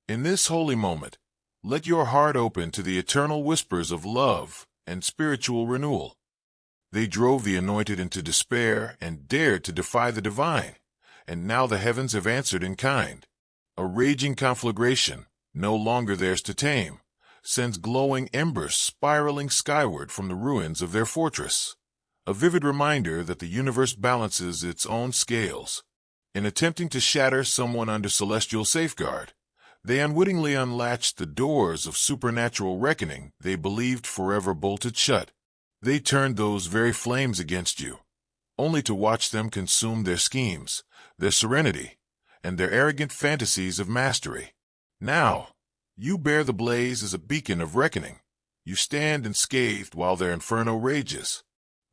In this holy moment, let your heart open to the eternal whispers of love and spiritual renewal. They drove the anointed into despair and dared to defy the divine, and now the heavens have answered in kind. A raging conflagration, no longer theirs to tame, sends glowing embers spiraling skyward from the ruins of their fortress. A vivid reminder that the universe balances its own scales. In attempting to shatter someone under celestial safeguard, they unwittingly unlatched the doors of supernatural reckoning they believed forever bolted shut. They turned those very flames against you, only to watch them consume their schemes, their serenity, and their arrogant fantasies of mastery. Now, you bear the blaze as a beacon of reckoning. You stand unscathed while their inferno rages.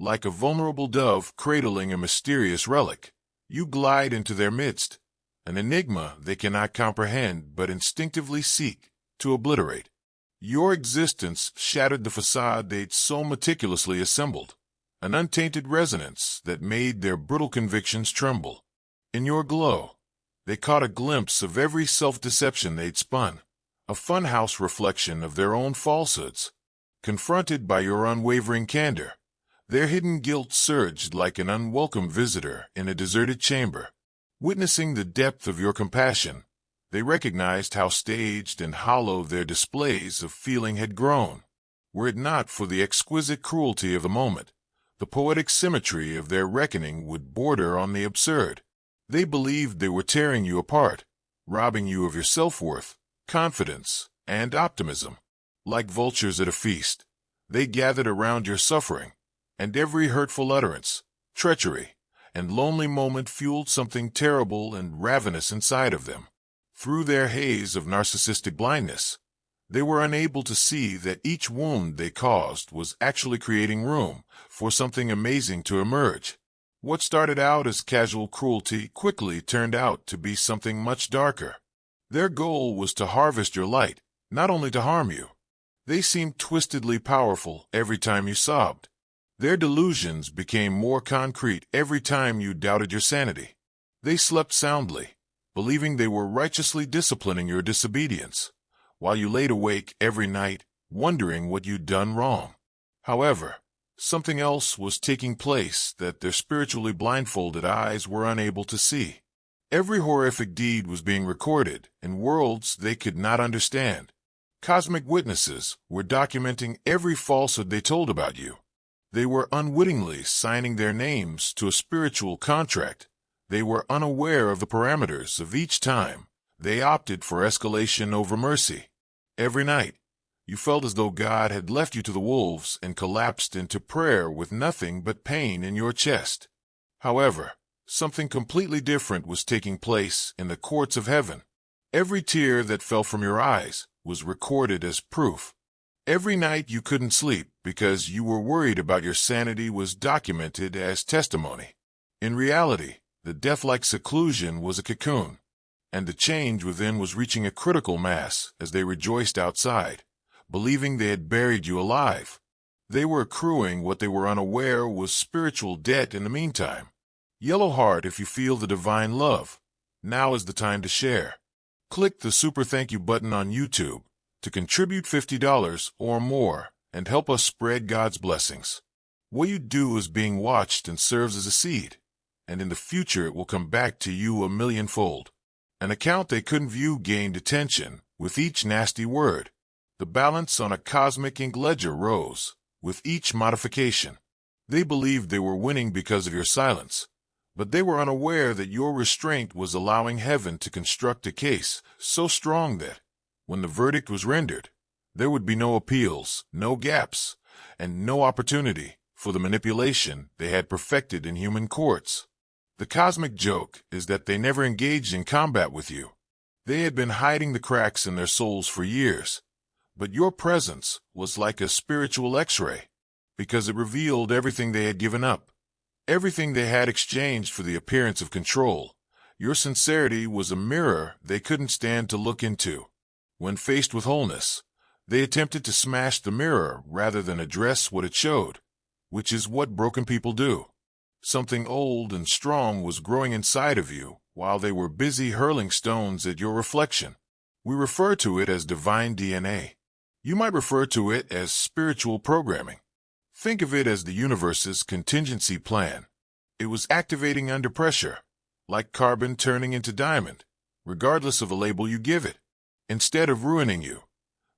Like a vulnerable dove cradling a mysterious relic, you glide into their midst, an enigma they cannot comprehend but instinctively seek to obliterate. Your existence shattered the facade they'd so meticulously assembled, an untainted resonance that made their brittle convictions tremble. In your glow, they caught a glimpse of every self-deception they'd spun, a funhouse reflection of their own falsehoods. Confronted by your unwavering candor, their hidden guilt surged like an unwelcome visitor in a deserted chamber. Witnessing the depth of your compassion, they recognized how staged and hollow their displays of feeling had grown. Were it not for the exquisite cruelty of the moment, the poetic symmetry of their reckoning would border on the absurd. They believed they were tearing you apart, robbing you of your self-worth, confidence, and optimism. Like vultures at a feast, they gathered around your suffering, and every hurtful utterance, treachery, and lonely moment fueled something terrible and ravenous inside of them. Through their haze of narcissistic blindness, they were unable to see that each wound they caused was actually creating room for something amazing to emerge. What started out as casual cruelty quickly turned out to be something much darker. Their goal was to harvest your light, not only to harm you. They seemed twistedly powerful every time you sobbed. Their delusions became more concrete every time you doubted your sanity. They slept soundly, believing they were righteously disciplining your disobedience, while you laid awake every night, wondering what you'd done wrong. However, something else was taking place that their spiritually blindfolded eyes were unable to see. Every horrific deed was being recorded in worlds they could not understand. Cosmic witnesses were documenting every falsehood they told about you. They were unwittingly signing their names to a spiritual contract. They were unaware of the parameters of each time. They opted for escalation over mercy. Every night, you felt as though God had left you to the wolves and collapsed into prayer with nothing but pain in your chest. However, something completely different was taking place in the courts of heaven. Every tear that fell from your eyes was recorded as proof. Every night you couldn't sleep because you were worried about your sanity was documented as testimony. In reality, the death-like seclusion was a cocoon, and the change within was reaching a critical mass as they rejoiced outside, believing they had buried you alive. They were accruing what they were unaware was spiritual debt in the meantime. Yellow heart if you feel the divine love. Now is the time to share. Click the super thank you button on YouTube to contribute $50 or more and help us spread God's blessings. What you do is being watched and serves as a seed, and in the future it will come back to you a millionfold. An account they couldn't view gained attention with each nasty word. The balance on a cosmic ink ledger rose with each modification. They believed they were winning because of your silence, but they were unaware that your restraint was allowing heaven to construct a case so strong that, when the verdict was rendered, there would be no appeals, no gaps, and no opportunity for the manipulation they had perfected in human courts. The cosmic joke is that they never engaged in combat with you. They had been hiding the cracks in their souls for years, but your presence was like a spiritual X-ray, because it revealed everything they had given up, everything they had exchanged for the appearance of control. Your sincerity was a mirror they couldn't stand to look into. When faced with wholeness, they attempted to smash the mirror rather than address what it showed, which is what broken people do. Something old and strong was growing inside of you while they were busy hurling stones at your reflection. We refer to it as divine DNA. You might refer to it as spiritual programming. Think of it as the universe's contingency plan. It was activating under pressure, like carbon turning into diamond, regardless of the label you give it. Instead of ruining you,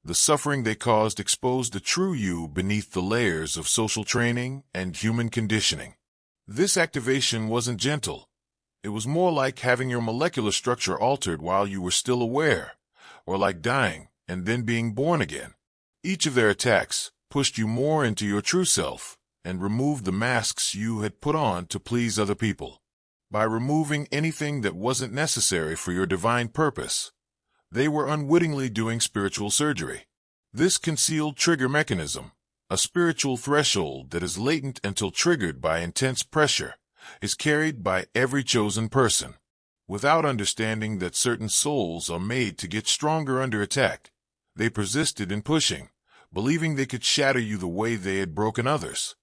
the suffering they caused exposed the true you beneath the layers of social training and human conditioning. This activation wasn't gentle. It was more like having your molecular structure altered while you were still aware, or like dying and then being born again. Each of their attacks pushed you more into your true self and removed the masks you had put on to please other people. By removing anything that wasn't necessary for your divine purpose, they were unwittingly doing spiritual surgery. This concealed trigger mechanism, a spiritual threshold that is latent until triggered by intense pressure, is carried by every chosen person. Without understanding that certain souls are made to get stronger under attack, they persisted in pushing, believing they could shatter you the way they had broken others.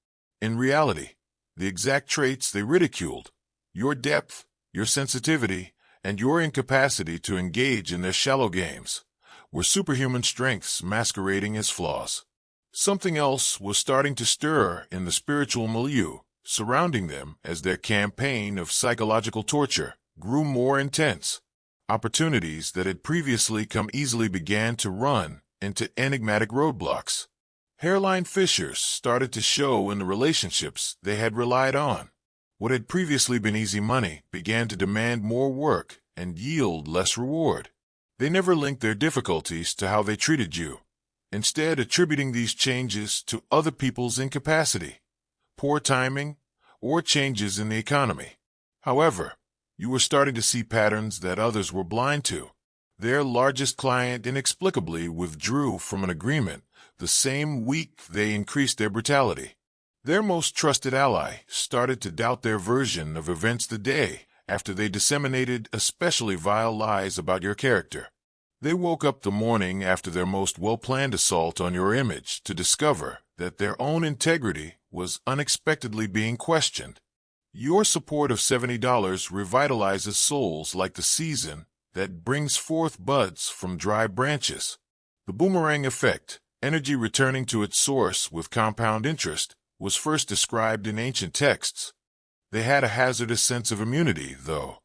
In reality, the exact traits they ridiculed, your depth, your sensitivity, and your incapacity to engage in their shallow games, were superhuman strengths masquerading as flaws. Something else was starting to stir in the spiritual milieu surrounding them as their campaign of psychological torture grew more intense. Opportunities that had previously come easily began to run into enigmatic roadblocks. Hairline fissures started to show in the relationships they had relied on. What had previously been easy money began to demand more work and yield less reward. They never linked their difficulties to how they treated you, instead attributing these changes to other people's incapacity, poor timing, or changes in the economy. However, you were starting to see patterns that others were blind to. Their largest client inexplicably withdrew from an agreement the same week they increased their brutality. Their most trusted ally started to doubt their version of events the day after they disseminated especially vile lies about your character. They woke up the morning after their most well-planned assault on your image to discover that their own integrity was unexpectedly being questioned. Your support of $70 revitalizes souls like the season that brings forth buds from dry branches. The boomerang effect, energy returning to its source with compound interest, was first described in ancient texts. They had a hazardous sense of immunity, though,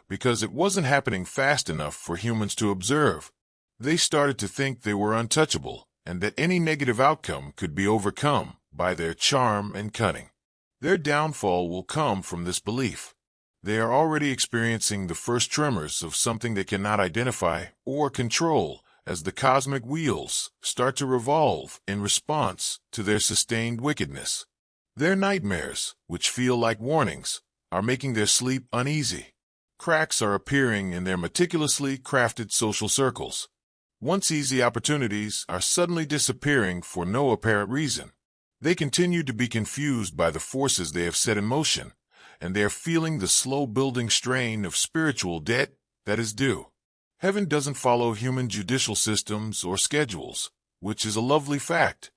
because it wasn't happening fast enough for humans to observe. They started to think they were untouchable and that any negative outcome could be overcome by their charm and cunning. Their downfall will come from this belief. They are already experiencing the first tremors of something they cannot identify or control as the cosmic wheels start to revolve in response to their sustained wickedness. Their nightmares, which feel like warnings, are making their sleep uneasy. Cracks are appearing in their meticulously crafted social circles. Once easy opportunities are suddenly disappearing for no apparent reason. They continue to be confused by the forces they have set in motion, and they are feeling the slow-building strain of spiritual debt that is due. Heaven doesn't follow human judicial systems or schedules, which is a lovely fact.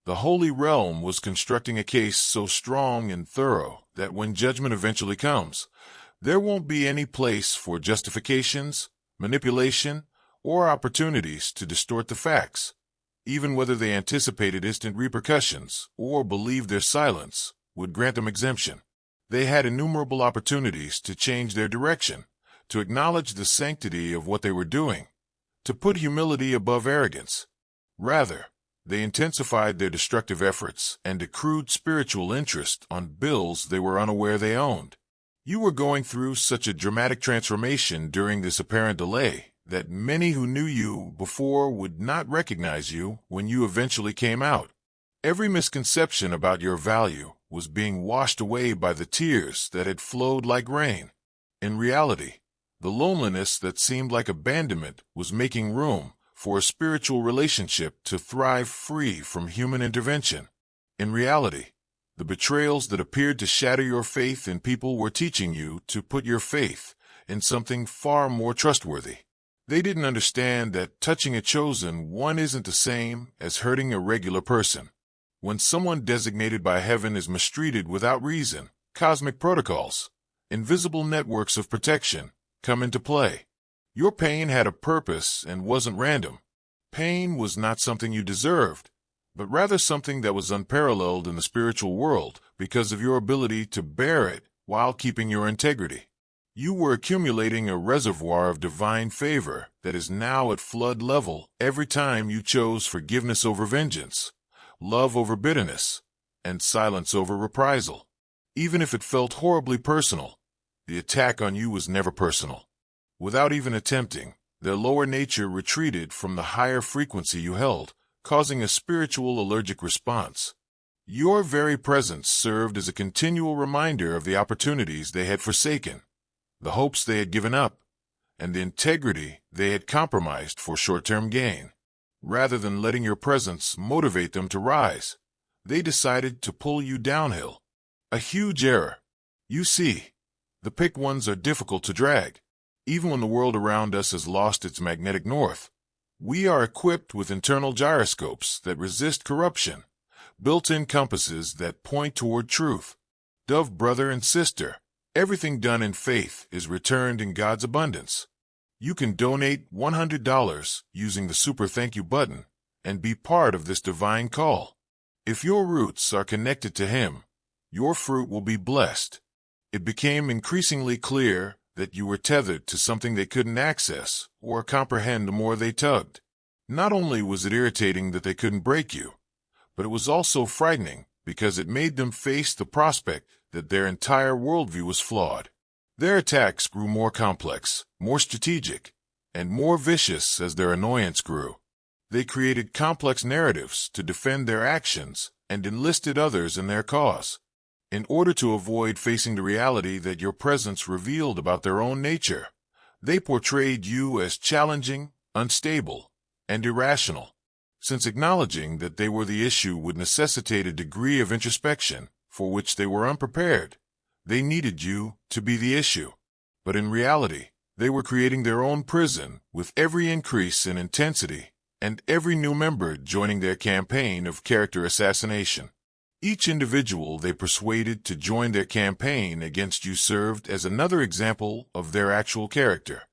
The Holy Realm was constructing a case so strong and thorough that when judgment eventually comes, there won't be any place for justifications, manipulation, or opportunities to distort the facts, even whether they anticipated instant repercussions or believed their silence would grant them exemption. They had innumerable opportunities to change their direction, to acknowledge the sanctity of what they were doing, to put humility above arrogance. Rather, they intensified their destructive efforts and accrued spiritual interest on bills they were unaware they owned. You were going through such a dramatic transformation during this apparent delay that many who knew you before would not recognize you when you eventually came out. Every misconception about your value was being washed away by the tears that had flowed like rain. In reality, the loneliness that seemed like abandonment was making room for a spiritual relationship to thrive free from human intervention. In reality, the betrayals that appeared to shatter your faith in people were teaching you to put your faith in something far more trustworthy. They didn't understand that touching a chosen one isn't the same as hurting a regular person. When someone designated by heaven is mistreated without reason, cosmic protocols, invisible networks of protection, come into play. Your pain had a purpose and wasn't random. Pain was not something you deserved, but rather something that was unparalleled in the spiritual world because of your ability to bear it while keeping your integrity. You were accumulating a reservoir of divine favor that is now at flood level every time you chose forgiveness over vengeance, love over bitterness, and silence over reprisal. Even if it felt horribly personal, the attack on you was never personal. Without even attempting, their lower nature retreated from the higher frequency you held, causing a spiritual allergic response. Your very presence served as a continual reminder of the opportunities they had forsaken, the hopes they had given up, and the integrity they had compromised for short-term gain. Rather than letting your presence motivate them to rise, they decided to pull you downhill. A huge error. You see, the picked ones are difficult to drag. Even when the world around us has lost its magnetic north, we are equipped with internal gyroscopes that resist corruption, built-in compasses that point toward truth. Dove brother and sister, everything done in faith is returned in God's abundance. You can donate $100 using the Super Thank You button and be part of this divine call. If your roots are connected to Him, your fruit will be blessed. It became increasingly clear that you were tethered to something they couldn't access or comprehend the more they tugged. Not only was it irritating that they couldn't break you, but it was also frightening because it made them face the prospect that their entire worldview was flawed. Their attacks grew more complex, more strategic, and more vicious as their annoyance grew. They created complex narratives to defend their actions and enlisted others in their cause. In order to avoid facing the reality that your presence revealed about their own nature, they portrayed you as challenging, unstable, and irrational. Since acknowledging that they were the issue would necessitate a degree of introspection for which they were unprepared, they needed you to be the issue. But in reality, they were creating their own prison with every increase in intensity and every new member joining their campaign of character assassination. Each individual they persuaded to join their campaign against you served as another example of their actual character.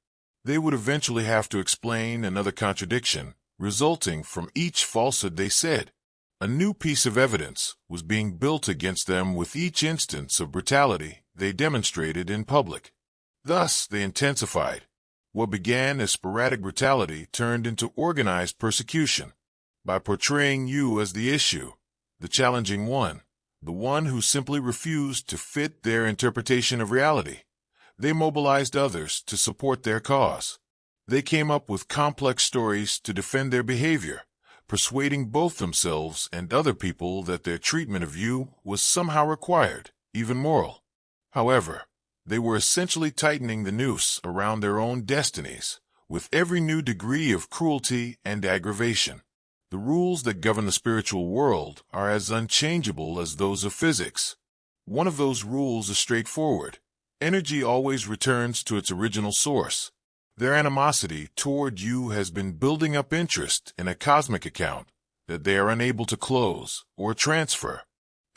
They would eventually have to explain another contradiction resulting from each falsehood they said. A new piece of evidence was being built against them with each instance of brutality they demonstrated in public. Thus, they intensified. What began as sporadic brutality turned into organized persecution. By portraying you as the issue, the challenging one, the one who simply refused to fit their interpretation of reality, they mobilized others to support their cause. They came up with complex stories to defend their behavior, persuading both themselves and other people that their treatment of you was somehow required, even moral. However, they were essentially tightening the noose around their own destinies, with every new degree of cruelty and aggravation. The rules that govern the spiritual world are as unchangeable as those of physics. One of those rules is straightforward. Energy always returns to its original source. Their animosity toward you has been building up interest in a cosmic account that they are unable to close or transfer.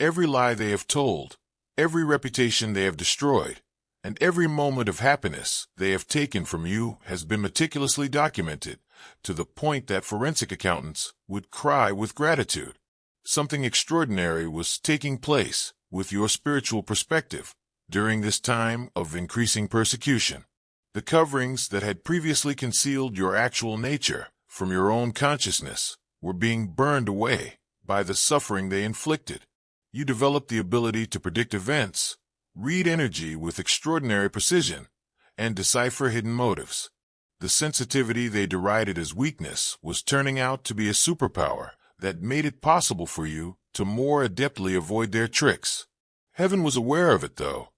Every lie they have told, every reputation they have destroyed, and every moment of happiness they have taken from you has been meticulously documented to the point that forensic accountants would cry with gratitude. Something extraordinary was taking place with your spiritual perspective during this time of increasing persecution. The coverings that had previously concealed your actual nature from your own consciousness were being burned away by the suffering they inflicted. You developed the ability to predict events, read energy with extraordinary precision, and decipher hidden motives. The sensitivity they derided as weakness was turning out to be a superpower that made it possible for you to more adeptly avoid their tricks. Heaven was aware of it, though.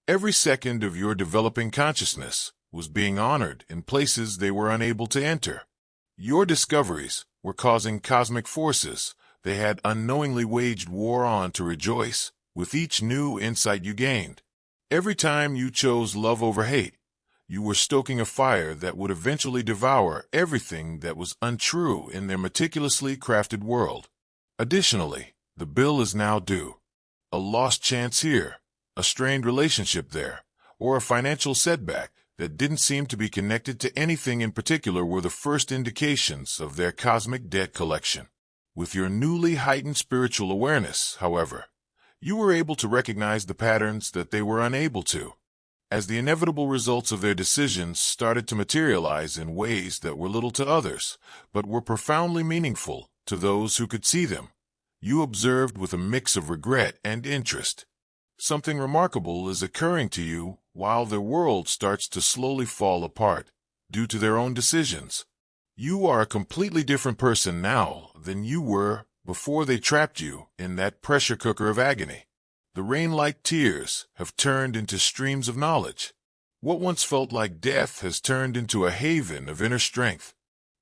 Every second of your developing consciousness was being honored in places they were unable to enter. Your discoveries were causing cosmic forces they had unknowingly waged war on to rejoice with each new insight you gained. Every time you chose love over hate, you were stoking a fire that would eventually devour everything that was untrue in their meticulously crafted world. Additionally, the bill is now due. A lost chance here, a strained relationship there, or a financial setback that didn't seem to be connected to anything in particular were the first indications of their cosmic debt collection. With your newly heightened spiritual awareness, however, you were able to recognize the patterns that they were unable to. As the inevitable results of their decisions started to materialize in ways that were little to others, but were profoundly meaningful to those who could see them, you observed with a mix of regret and interest. Something remarkable is occurring to you while their world starts to slowly fall apart due to their own decisions. You are a completely different person now than you were before they trapped you in that pressure cooker of agony. The rain-like tears have turned into streams of knowledge. What once felt like death has turned into a haven of inner strength.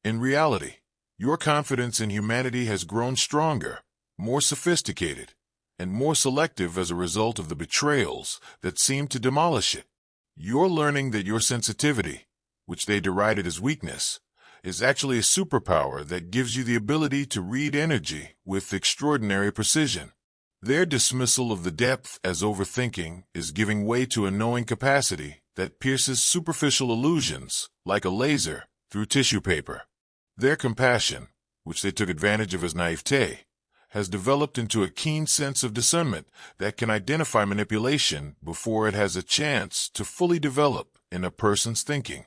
In reality, your confidence in humanity has grown stronger, more sophisticated, and more selective as a result of the betrayals that seemed to demolish it. You're learning that your sensitivity, which they derided as weakness, is actually a superpower that gives you the ability to read energy with extraordinary precision. Their dismissal of the depth as overthinking is giving way to a knowing capacity that pierces superficial illusions like a laser through tissue paper. Their compassion, which they took advantage of as naivete, has developed into a keen sense of discernment that can identify manipulation before it has a chance to fully develop in a person's thinking.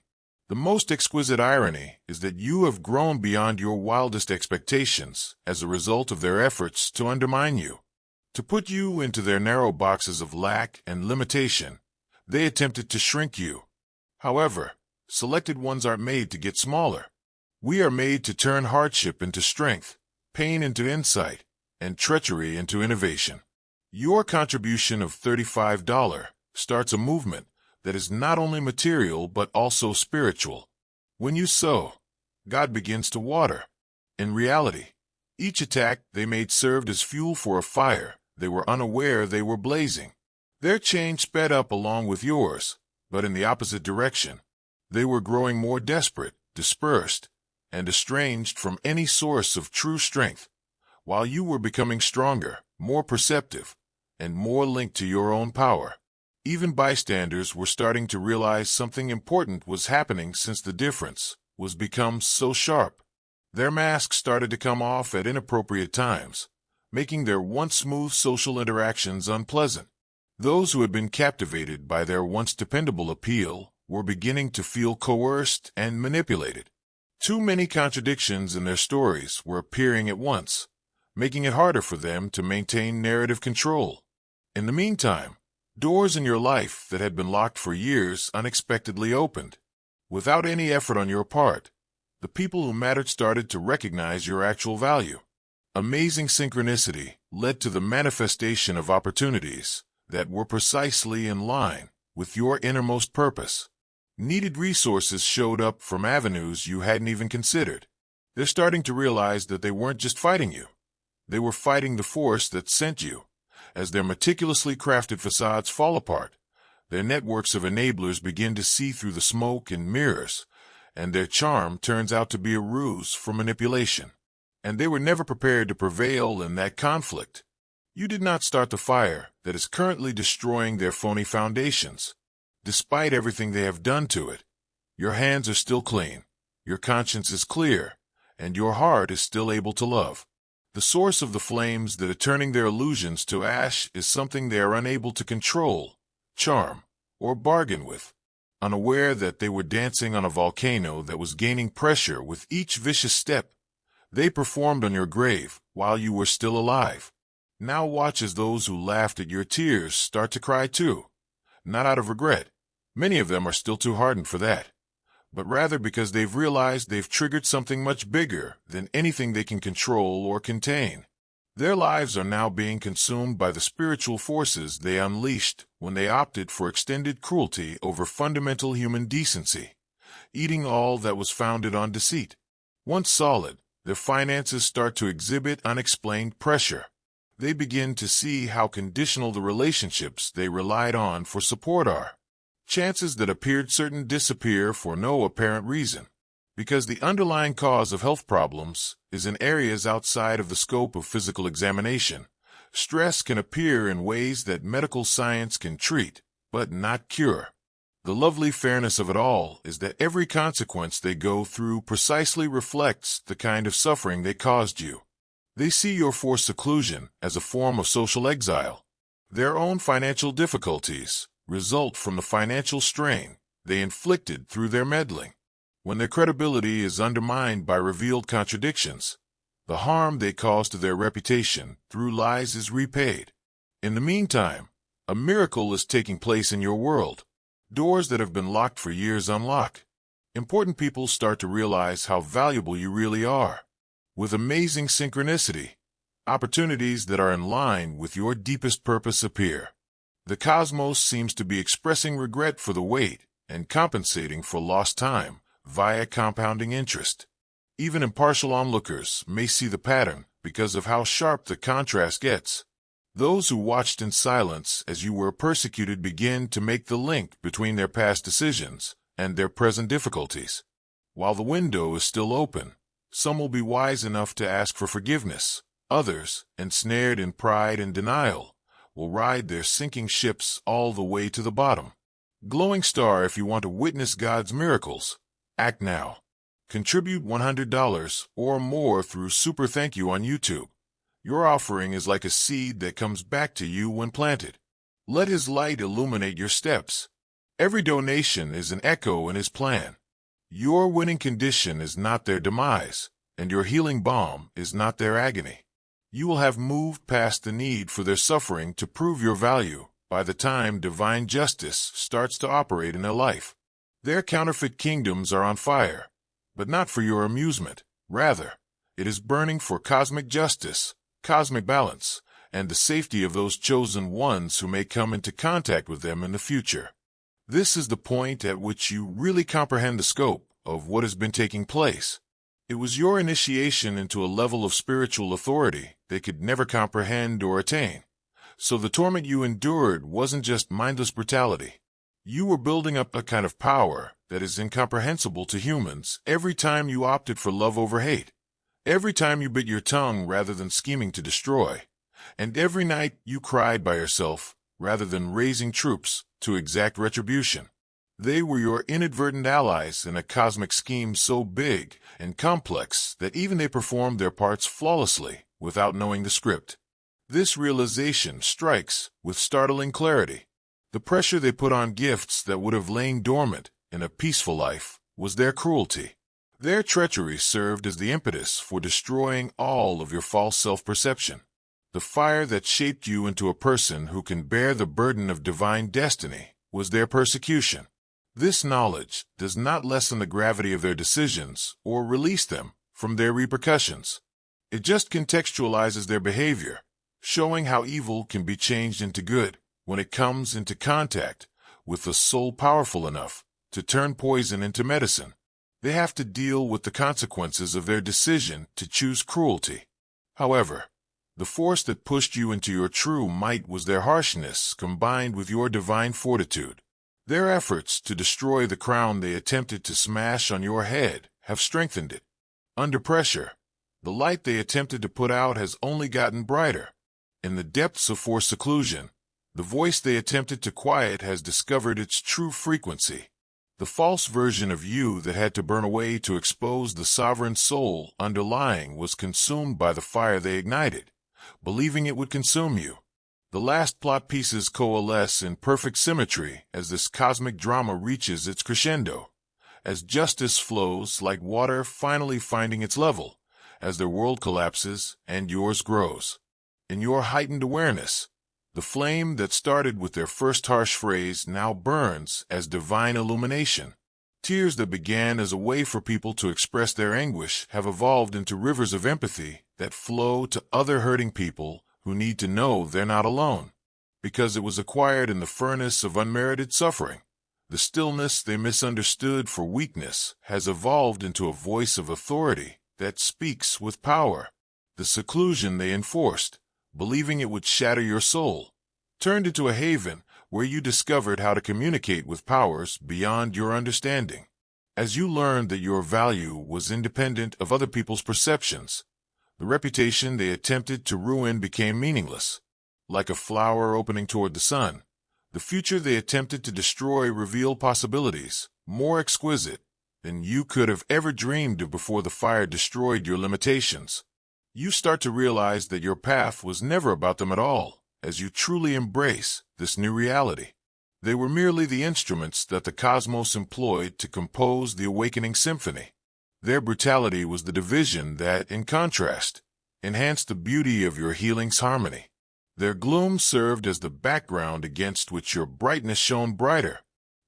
The most exquisite irony is that you have grown beyond your wildest expectations as a result of their efforts to undermine you. To put you into their narrow boxes of lack and limitation, they attempted to shrink you. However, selected ones aren't made to get smaller. We are made to turn hardship into strength, pain into insight, and treachery into innovation. Your contribution of $35 starts a movement that is not only material but also spiritual. When you sow, God begins to water. In reality, each attack they made served as fuel for a fire they were unaware they were blazing. Their change sped up along with yours, but in the opposite direction. They were growing more desperate, dispersed, and estranged from any source of true strength, while you were becoming stronger, more perceptive, and more linked to your own power. Even bystanders were starting to realize something important was happening since the difference was become so sharp. Their masks started to come off at inappropriate times, making their once smooth social interactions unpleasant. Those who had been captivated by their once dependable appeal were beginning to feel coerced and manipulated. Too many contradictions in their stories were appearing at once, making it harder for them to maintain narrative control. In the meantime, doors in your life that had been locked for years unexpectedly opened. Without any effort on your part, the people who mattered started to recognize your actual value. Amazing synchronicity led to the manifestation of opportunities that were precisely in line with your innermost purpose. Needed resources showed up from avenues you hadn't even considered. They're starting to realize that they weren't just fighting you. They were fighting the force that sent you. As their meticulously crafted facades fall apart, their networks of enablers begin to see through the smoke and mirrors, and their charm turns out to be a ruse for manipulation. And they were never prepared to prevail in that conflict. You did not start the fire that is currently destroying their phony foundations. Despite everything they have done to it, your hands are still clean, your conscience is clear, and your heart is still able to love. The source of the flames that are turning their illusions to ash is something they are unable to control, charm, or bargain with. Unaware that they were dancing on a volcano that was gaining pressure with each vicious step, they performed on your grave while you were still alive. Now watch as those who laughed at your tears start to cry too. Not out of regret. Many of them are still too hardened for that. But rather because they've realized they've triggered something much bigger than anything they can control or contain. Their lives are now being consumed by the spiritual forces they unleashed when they opted for extended cruelty over fundamental human decency, eating all that was founded on deceit. Once solid, their finances start to exhibit unexplained pressure. They begin to see how conditional the relationships they relied on for support are. Chances that appeared certain disappear for no apparent reason, because the underlying cause of health problems is in areas outside of the scope of physical examination. Stress can appear in ways that medical science can treat, but not cure. The lovely fairness of it all is that every consequence they go through precisely reflects the kind of suffering they caused you. They see your forced seclusion as a form of social exile. Their own financial difficulties result from the financial strain they inflicted through their meddling. When their credibility is undermined by revealed contradictions, the harm they cause to their reputation through lies is repaid. In the meantime, a miracle is taking place in your world. Doors that have been locked for years unlock. Important people start to realize how valuable you really are. With amazing synchronicity, opportunities that are in line with your deepest purpose appear. The cosmos seems to be expressing regret for the wait and compensating for lost time via compounding interest. Even impartial onlookers may see the pattern because of how sharp the contrast gets. Those who watched in silence as you were persecuted begin to make the link between their past decisions and their present difficulties. While the window is still open, some will be wise enough to ask for forgiveness. Others, ensnared in pride and denial, will ride their sinking ships all the way to the bottom. Glowing star, if you want to witness God's miracles, act now. Contribute $100 or more through Super Thank You on YouTube. Your offering is like a seed that comes back to you when planted. Let His light illuminate your steps. Every donation is an echo in His plan. Your winning condition is not their demise, and your healing balm is not their agony. You will have moved past the need for their suffering to prove your value by the time divine justice starts to operate in their life. Their counterfeit kingdoms are on fire, but not for your amusement. Rather, it is burning for cosmic justice, cosmic balance, and the safety of those chosen ones who may come into contact with them in the future. This is the point at which you really comprehend the scope of what has been taking place. It was your initiation into a level of spiritual authority they could never comprehend or attain. So the torment you endured wasn't just mindless brutality. You were building up a kind of power that is incomprehensible to humans every time you opted for love over hate. Every time you bit your tongue rather than scheming to destroy, and every night you cried by yourself rather than raising troops to exact retribution. They were your inadvertent allies in a cosmic scheme so big and complex that even they performed their parts flawlessly without knowing the script. This realization strikes with startling clarity. The pressure they put on gifts that would have lain dormant in a peaceful life was their cruelty. Their treachery served as the impetus for destroying all of your false self-perception. The fire that shaped you into a person who can bear the burden of divine destiny was their persecution. This knowledge does not lessen the gravity of their decisions or release them from their repercussions. It just contextualizes their behavior, showing how evil can be changed into good when it comes into contact with the soul powerful enough to turn poison into medicine. They have to deal with the consequences of their decision to choose cruelty. However, the force that pushed you into your true might was their harshness combined with your divine fortitude. Their efforts to destroy the crown they attempted to smash on your head have strengthened it. Under pressure, the light they attempted to put out has only gotten brighter. In the depths of forced seclusion, the voice they attempted to quiet has discovered its true frequency. The false version of you that had to burn away to expose the sovereign soul underlying was consumed by the fire they ignited, believing it would consume you. The last plot pieces coalesce in perfect symmetry as this cosmic drama reaches its crescendo, as justice flows like water finally finding its level, as their world collapses and yours grows. In your heightened awareness, the flame that started with their first harsh phrase now burns as divine illumination. Tears that began as a way for people to express their anguish have evolved into rivers of empathy that flow to other hurting people who need to know they're not alone. Because it was acquired in the furnace of unmerited suffering, the stillness they misunderstood for weakness has evolved into a voice of authority that speaks with power. The seclusion they enforced, believing it would shatter your soul, turned into a haven where you discovered how to communicate with powers beyond your understanding. As you learned that your value was independent of other people's perceptions, the reputation they attempted to ruin became meaningless. Like a flower opening toward the sun, The future they attempted to destroy revealed possibilities, more exquisite than you could have ever dreamed of before the fire destroyed your limitations. You start to realize that your path was never about them at all, as you truly embrace this new reality. They were merely the instruments that the cosmos employed to compose the awakening symphony. Their brutality was the division that, in contrast, enhanced the beauty of your healing's harmony. Their gloom served as the background against which your brightness shone brighter.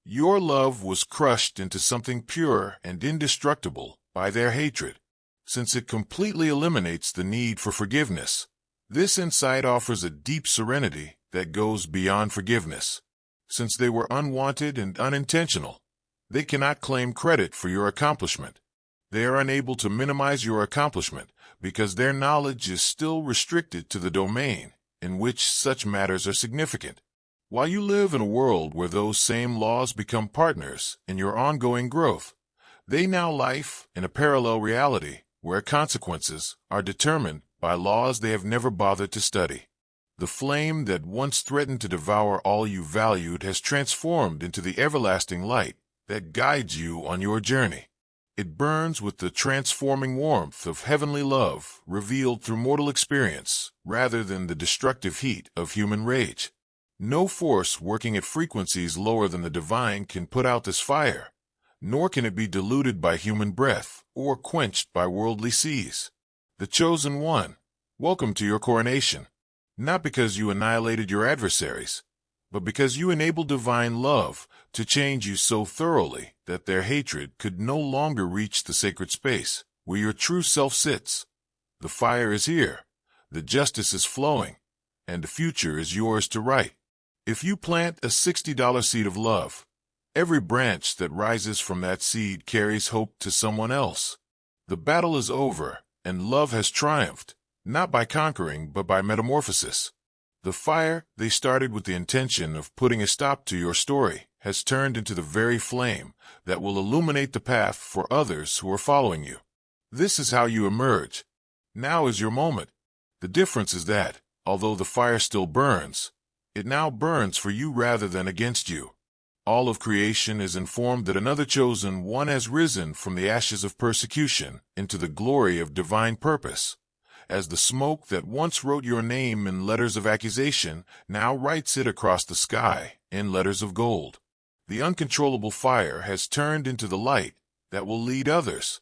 Your love was crushed into something pure and indestructible by their hatred. Since it completely eliminates the need for forgiveness, this insight offers a deep serenity that goes beyond forgiveness. Since they were unwanted and unintentional, they cannot claim credit for your accomplishment. They are unable to minimize your accomplishment because their knowledge is still restricted to the domain in which such matters are significant. While you live in a world where those same laws become partners in your ongoing growth, they now live in a parallel reality where consequences are determined by laws they have never bothered to study. The flame that once threatened to devour all you valued has transformed into the everlasting light that guides you on your journey. It burns with the transforming warmth of heavenly love revealed through mortal experience rather than the destructive heat of human rage. No force working at frequencies lower than the divine can put out this fire, nor can it be diluted by human breath or quenched by worldly seas. The chosen one, welcome to your coronation, not because you annihilated your adversaries, but because you enabled divine love to change you so thoroughly that their hatred could no longer reach the sacred space where your true self sits. The fire is here, the justice is flowing, and the future is yours to write. If you plant a $60 seed of love, every branch that rises from that seed carries hope to someone else. The battle is over, and love has triumphed, not by conquering but by metamorphosis. The fire they started with the intention of putting a stop to your story has turned into the very flame that will illuminate the path for others who are following you. This is how you emerge. Now is your moment. The difference is that, although the fire still burns, it now burns for you rather than against you. All of creation is informed that another chosen one has risen from the ashes of persecution into the glory of divine purpose, as the smoke that once wrote your name in letters of accusation now writes it across the sky in letters of gold. The uncontrollable fire has turned into the light that will lead others